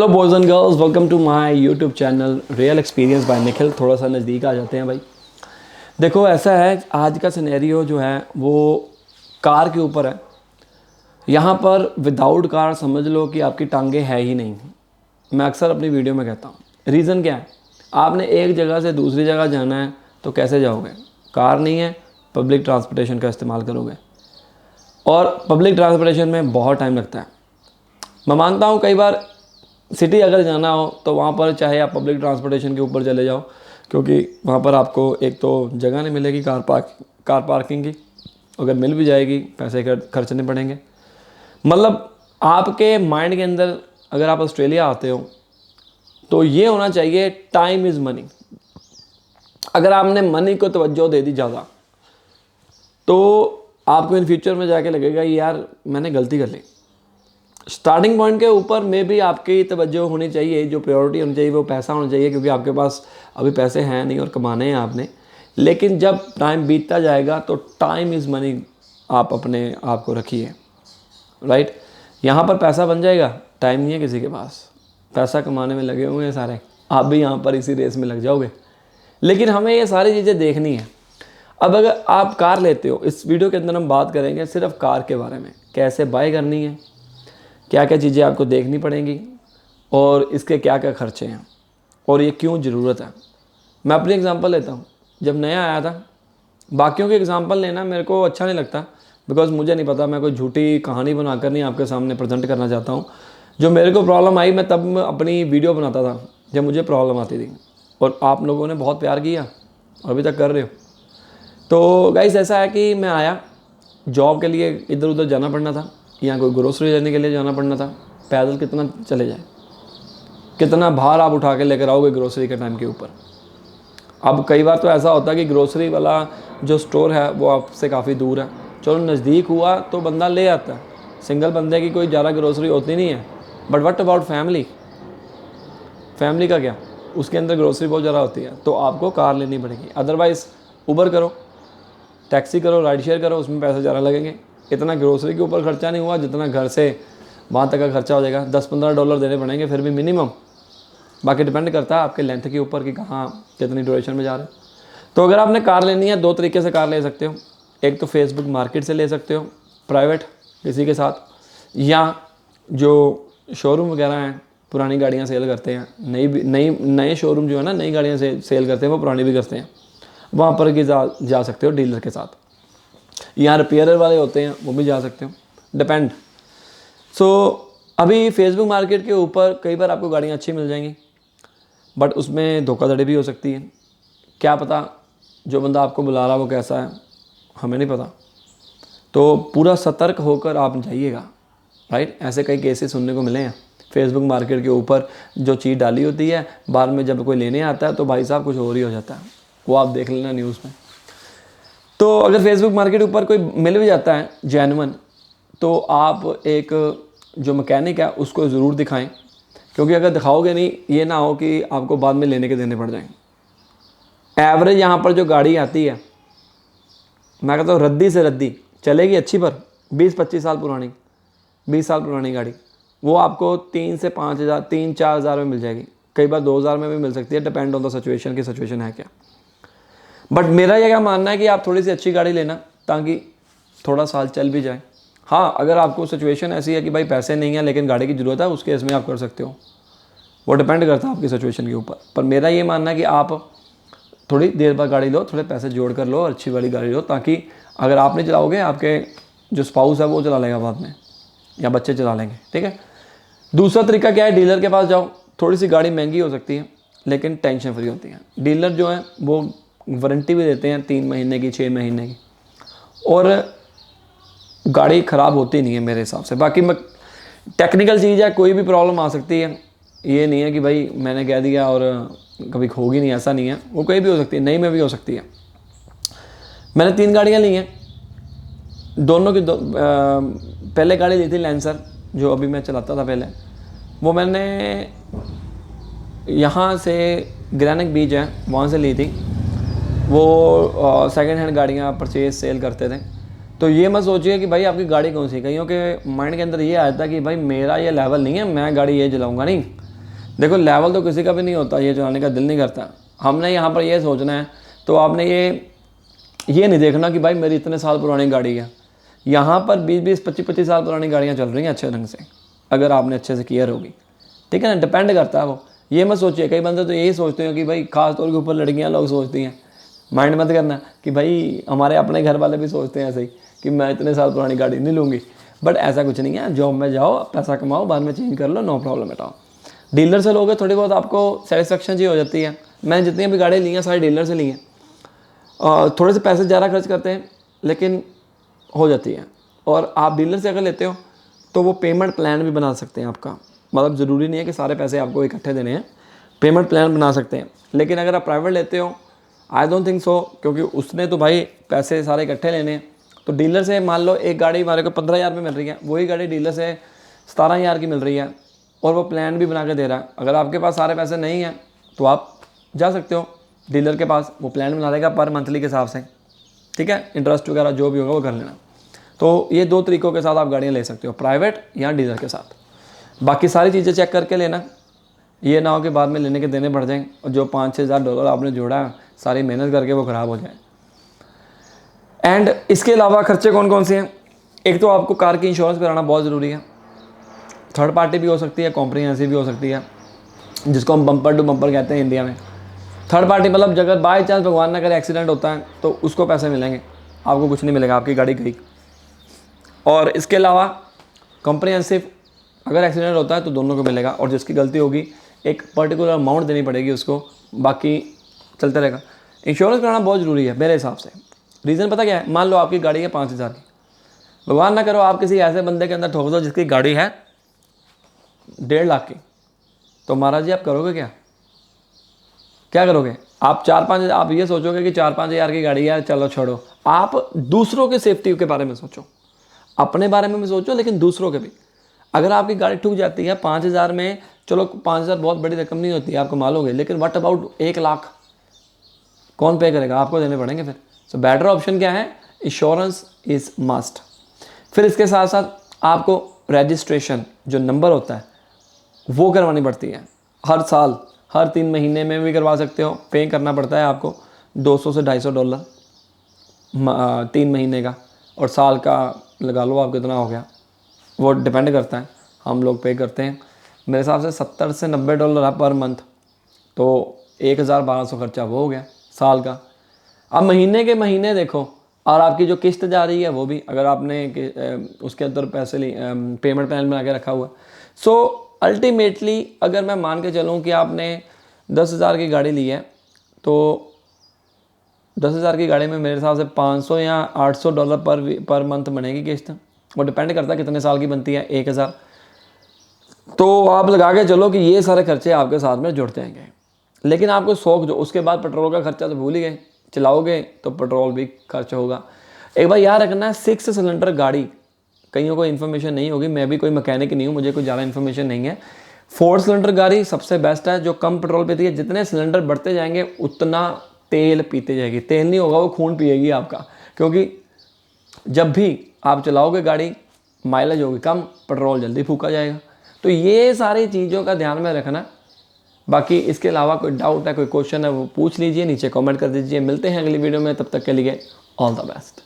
Hello boys and girls, welcome to my YouTube channel real experience by Nikhil. थोड़ा सा नज़दीक आ जाते हैं भाई। देखो ऐसा है, आज का सिनेरियो जो है वो कार के ऊपर है। यहाँ पर विदाउट कार समझ लो कि आपकी टांगे है ही नहीं। मैं अक्सर अपनी वीडियो में कहता हूँ, रीज़न क्या है? आपने एक जगह से दूसरी जगह जाना है तो कैसे जाओगे? कार नहीं है, पब्लिक ट्रांसपोर्टेशन का इस्तेमाल करोगे और पब्लिक ट्रांसपोर्टेशन में बहुत टाइम लगता है। मैं मानता हूँ कई बार सिटी अगर जाना हो तो वहाँ पर चाहे आप पब्लिक ट्रांसपोर्टेशन के ऊपर चले जाओ, क्योंकि वहाँ पर आपको एक तो जगह नहीं मिलेगी कार पार्किंग की। अगर मिल भी जाएगी पैसे खर्चने पड़ेंगे। मतलब आपके माइंड के अंदर अगर आप ऑस्ट्रेलिया आते हो तो ये होना चाहिए, टाइम इज़ मनी। अगर आपने मनी को तवज्जो दे दी ज़्यादा तो आपको इन फ्यूचर में जाके लगेगा यार मैंने गलती कर ली। स्टार्टिंग पॉइंट के ऊपर में भी आपकी तवज्जो होनी चाहिए, जो प्रायोरिटी होनी चाहिए वो पैसा होना चाहिए, क्योंकि आपके पास अभी पैसे हैं नहीं और कमाने हैं आपने। लेकिन जब टाइम बीतता जाएगा तो टाइम इज़ मनी आप अपने आप को रखिए, राइट। यहाँ पर पैसा बन जाएगा, टाइम नहीं है किसी के पास, पैसा कमाने में लगे हुए हैं सारे। आप भी यहाँ पर इसी रेस में लग जाओगे। लेकिन हमें ये सारी चीज़ें देखनी है। अब अगर आप कार लेते हो, इस वीडियो के अंदर हम बात करेंगे सिर्फ कार के बारे में, कैसे बाय करनी है, क्या क्या चीज़ें आपको देखनी पड़ेंगी और इसके क्या क्या खर्चे हैं और ये क्यों ज़रूरत है। मैं अपनी एग्ज़ाम्पल लेता हूँ। जब नया आया था, बाकियों के एग्ज़ाम्पल लेना मेरे को अच्छा नहीं लगता, बिकॉज़ मुझे नहीं पता, मैं कोई झूठी कहानी बनाकर नहीं आपके सामने प्रेजेंट करना चाहता हूँ। जो मेरे को प्रॉब्लम आई मैं तब अपनी वीडियो बनाता था जब मुझे प्रॉब्लम आती थी, और आप लोगों ने बहुत प्यार किया और अभी तक कर रहे हो। तो गाइस ऐसा है कि मैं आया, जॉब के लिए इधर उधर जाना पड़ना था, यहाँ कोई ग्रोसरी लेने के लिए जाना पड़ना था। पैदल कितना चले जाए, कितना भार आप उठा के लेकर आओगे ग्रोसरी के टाइम के ऊपर। अब कई बार तो ऐसा होता है कि ग्रोसरी वाला जो स्टोर है वो आपसे काफ़ी दूर है। चलो नज़दीक हुआ तो बंदा ले आता है, सिंगल बंदे की कोई ज़्यादा ग्रोसरी होती नहीं है। But what about family? Family का क्या, उसके अंदर ग्रोसरी बहुत ज़्यादा होती है, तो आपको कार लेनी पड़ेगी। अदरवाइज़ उबर करो, टैक्सी करो, राइड शेयर करो, उसमें पैसे ज़्यादा लगेंगे। इतना ग्रोसरी के ऊपर खर्चा नहीं हुआ जितना घर से वहाँ तक का खर्चा हो जाएगा। $10-15 देने पड़ेंगे फिर भी मिनिमम। बाकी डिपेंड करता है आपके लेंथ के ऊपर कि कहाँ कितनी ड्यूरेशन में जा रहे हैं। तो अगर आपने कार लेनी है, दो तरीके से कार ले सकते हो। एक तो फेसबुक मार्केट से ले सकते हो, प्राइवेट किसी के साथ, या जो शोरूम वगैरह हैं पुरानी गाड़ियाँ सेल करते हैं, नए शोरूम जो है ना, नई गाड़ियाँ सेल करते हैं, वो पुरानी भी करते हैं, वहाँ पर जा सकते हो डीलर के साथ। यहाँ रिपेयरर वाले होते हैं, वो भी जा सकते हो, डिपेंड। अभी फेसबुक मार्केट के ऊपर कई बार आपको गाड़ियाँ अच्छी मिल जाएंगी, बट उसमें धोखाधड़ी भी हो सकती है। क्या पता जो बंदा आपको बुला रहा है वो कैसा है, हमें नहीं पता। तो पूरा सतर्क होकर आप जाइएगा, राइट। ऐसे कई केसेस सुनने को मिले हैं। फेसबुक मार्केट के ऊपर जो चीज़ डाली होती है, बाद में जब कोई लेने आता है तो भाई साहब कुछ और ही हो जाता है। वो आप देख लेना न्यूज़ में। तो अगर फेसबुक मार्केट ऊपर कोई मिल भी जाता है जेन्युइन, तो आप एक जो मैकेनिक है उसको ज़रूर दिखाएं, क्योंकि अगर दिखाओगे नहीं, ये ना हो कि आपको बाद में लेने के देने पड़ जाएंगे। एवरेज यहाँ पर जो गाड़ी आती है, मैं कहता हूँ रद्दी से रद्दी चलेगी अच्छी, पर 20-25 साल पुरानी, 20 साल पुरानी गाड़ी, वो आपको 3 से 5 हज़ार, 3-4 हज़ार में मिल जाएगी। कई बार 2 हज़ार में भी मिल सकती है, डिपेंड ऑन द सिचुएशन की सिचुएशन है क्या। बट मेरा ये क्या मानना है कि आप थोड़ी सी अच्छी गाड़ी लेना, ताकि थोड़ा साल चल भी जाए। हाँ, अगर आपको सिचुएशन ऐसी है कि भाई पैसे नहीं है लेकिन गाड़ी की ज़रूरत है, उस केस में आप कर सकते हो, वो डिपेंड करता है आपकी सिचुएशन के ऊपर। पर मेरा ये मानना है कि आप थोड़ी देर बाद गाड़ी लो, थोड़े पैसे जोड़ कर लो और अच्छी वाली गाड़ी लो, ताकि अगर आप नहीं चलाओगे, आपके जो स्पाउस है वो चला लेगा बाद में, या बच्चे चला लेंगे, ठीक है। दूसरा तरीका क्या है, डीलर के पास जाओ। थोड़ी सी गाड़ी महंगी हो सकती है लेकिन टेंशन फ्री होती है। डीलर जो है वो वारंटी भी देते हैं 3 महीने की, 6 महीने की, और गाड़ी ख़राब होती नहीं है मेरे हिसाब से। बाकी मैं टेक्निकल चीज़ है, कोई भी प्रॉब्लम आ सकती है। ये नहीं है कि भाई मैंने कह दिया और कभी होगी नहीं, ऐसा नहीं है। वो कोई भी हो सकती है, नई में भी हो सकती है। मैंने 3 गाड़ियाँ ली हैं, दोनों की पहले गाड़ी ली थी लैंसर, जो अभी मैं चलाता था पहले। वो मैंने यहाँ से ग्रैनिक बीच है वहाँ से ली थी। वो सेकंड हैंड गाड़ियाँ परचेज सेल करते थे। तो ये मत सोचिए कि भाई आपकी गाड़ी कौन सी, कईयों के माइंड के अंदर ये आया था कि भाई मेरा ये लेवल नहीं है, मैं गाड़ी ये चलाऊँगा नहीं, देखो लेवल तो किसी का भी नहीं होता, ये चलाने का दिल नहीं करता। हमने यहाँ पर ये सोचना है, तो आपने ये नहीं देखना कि भाई मेरी इतने साल पुरानी गाड़ी है। यहाँ पर 20-20, 25-25 साल पुरानी गाड़ियाँ चल रही हैं अच्छे ढंग से, अगर आपने अच्छे से केयर होगी, ठीक है ना। डिपेंड करता है वो, ये मत सोचिए। कई बंदे तो यही सोचते हैं कि भाई, खास तौर के ऊपर लड़कियाँ लोग सोचती हैं, माइंड मत करना कि भाई हमारे अपने घर वाले भी सोचते हैं ऐसे ही कि मैं इतने साल पुरानी गाड़ी नहीं लूँगी। बट ऐसा कुछ नहीं है, जॉब में जाओ, पैसा कमाओ, बाद में चेंज कर लो, no problem at all. Dealer से लोगे थोड़ी बहुत आपको सेटिस्फेक्शन जी हो जाती है। मैंने जितनी भी गाड़ी ली हैं सारी डीलर से ली हैं, थोड़े से पैसे ज़्यादा खर्च करते हैं लेकिन हो जाती है। और आप डीलर से अगर लेते हो तो वो पेमेंट प्लान भी बना सकते हैं आपका, मतलब ज़रूरी नहीं है कि सारे पैसे आपको इकट्ठे देने हैं, पेमेंट प्लान बना सकते हैं। लेकिन अगर आप प्राइवेट लेते हो, आई डोंट थिंक सो, क्योंकि उसने तो भाई पैसे सारे इकट्ठे लेने हैं। तो डीलर से मान लो एक गाड़ी हमारे को 15,000 में मिल रही है, वही गाड़ी डीलर से 17,000 की मिल रही है, और वो प्लान भी बना के दे रहा है। अगर आपके पास सारे पैसे नहीं हैं तो आप जा सकते हो डीलर के पास, वो प्लान बना देगा पर मंथली के हिसाब से, ठीक है। इंटरेस्ट वगैरह जो भी होगा वो कर लेना। तो ये 2 तरीक़ों के साथ आप गाड़ियाँ ले सकते हो, प्राइवेट या डीलर के साथ। बाकी सारी चीज़ें चेक करके लेना, ये ना हो कि बाद में लेने के देने बढ़ जाएँ और जो $5,000-6,000 आपने जोड़ा है सारी मेहनत करके वो ख़राब हो जाए। एंड इसके अलावा खर्चे कौन कौन से हैं? एक तो आपको कार की इंश्योरेंस कराना बहुत ज़रूरी है। थर्ड पार्टी भी हो सकती है, कॉम्प्रिहेंसिव भी हो सकती है, जिसको हम बम्पर टू बम्पर कहते हैं इंडिया में। थर्ड पार्टी मतलब अगर बाई चांस भगवान ना करे एक्सीडेंट होता है तो उसको पैसे मिलेंगे, आपको कुछ नहीं मिलेगा, आपकी गाड़ी गई। और इसके अलावा कॉम्प्रिहेंसिव, अगर एक्सीडेंट होता है तो दोनों को मिलेगा, और जिसकी गलती होगी एक पर्टिकुलर अमाउंट देनी पड़ेगी उसको, बाकी चलते रहेगा। इंश्योरेंस कराना बहुत ज़रूरी है मेरे हिसाब से। रीज़न पता क्या है? मान लो आपकी गाड़ी है 5,000 की, भगवान ना करो आप किसी ऐसे बंदे के अंदर ठोक दो जिसकी गाड़ी है 1.5 लाख की, तो महाराज जी आप करोगे क्या करोगे? आप 4-5, आप ये सोचोगे कि 4-5 हज़ार की गाड़ी है, चलो छोड़ो। आप दूसरों के सेफ्टी के बारे में सोचो, अपने बारे में भी सोचो लेकिन दूसरों के भी। अगर आपकी गाड़ी ठुक जाती है 5,000 में, चलो 5,000 बहुत बड़ी रकम नहीं होती है, आपको मालूम, लेकिन व्हाट अबाउट 1 लाख, कौन पे करेगा? आपको देने पड़ेंगे फिर। सो बेटर ऑप्शन क्या है? Insurance is must. फिर इसके साथ साथ आपको रजिस्ट्रेशन जो नंबर होता है वो करवानी पड़ती है हर साल, हर 3 महीने में भी करवा सकते हो। पे करना पड़ता है आपको $200 से $250 3 महीने का, और साल का लगा लो आप कितना हो गया, वो डिपेंड करता है। हम लोग पे करते हैं मेरे हिसाब से $70 से $90 है पर मंथ, तो 1,1200 खर्चा वो हो गया साल का। अब महीने के महीने देखो, और आपकी जो किस्त जा रही है वो भी, अगर आपने उसके अंदर पैसे पेमेंट प्लान बना के रखा हुआ। सो अल्टीमेटली अगर मैं मान के चलूँ कि आपने 10,000 की गाड़ी ली है, तो 10,000 की गाड़ी में मेरे हिसाब से $500 या $800 पर मंथ बनेगी किस्त। वो डिपेंड करता है कितने साल की बनती है, 1,000। तो आप लगा के चलो कि ये सारे खर्चे आपके साथ में जुड़ जाएंगे। लेकिन आपको शौक जो, उसके बाद पेट्रोल का खर्चा तो भूल ही गए, चलाओगे तो पेट्रोल भी खर्च होगा। एक बार याद रखना है, 6 सिलेंडर गाड़ी, कईयों को इन्फॉर्मेशन नहीं होगी, मैं भी कोई मैकेनिक नहीं हूँ, मुझे कोई ज़्यादा इन्फॉर्मेशन नहीं है। 4 सिलेंडर गाड़ी सबसे बेस्ट है, जो कम पेट्रोल पीती है। जितने सिलेंडर बढ़ते जाएंगे उतना तेल पीते जाएगी। तेल नहीं होगा, वो खून पिएगी आपका, क्योंकि जब भी आप चलाओगे गाड़ी माइलेज होगी कम, पेट्रोल जल्दी फूका जाएगा। तो ये सारी चीज़ों का ध्यान में रखना। बाकी इसके अलावा कोई डाउट है, कोई क्वेश्चन है, वो पूछ लीजिए, नीचे कमेंट कर दीजिए। मिलते हैं अगली वीडियो में, तब तक के लिए ऑल द बेस्ट।